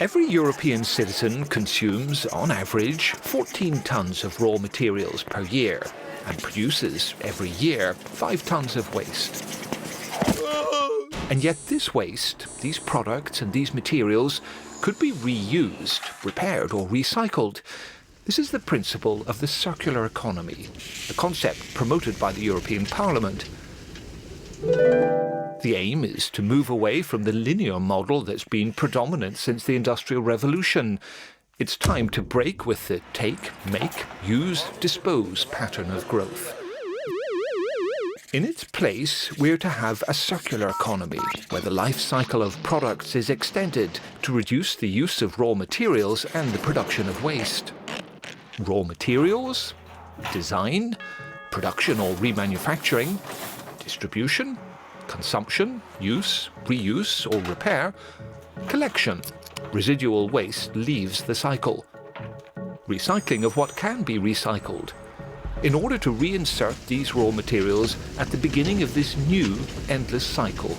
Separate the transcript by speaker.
Speaker 1: Every European citizen consumes, on average, 14 tons of raw materials per year and produces, every year, 5 tons of waste. And yet this waste, these products and these materials could be reused, repaired or recycled. This is the principle of the circular economy, a concept promoted by the European Parliament. The aim is to move away from the linear model that's been predominant since the Industrial Revolution. It's time to break with the take, make, use, dispose pattern of growth. In its place, we're to have a circular economy, where the life cycle of products is extended to reduce the use of raw materials and the production of waste. Raw materials, design, production or remanufacturing, distribution, consumption, use, reuse or repair, collection. Residual waste leaves the cycle. Recycling of what can be recycled, in order to reinsert these raw materials at the beginning of this new endless cycle.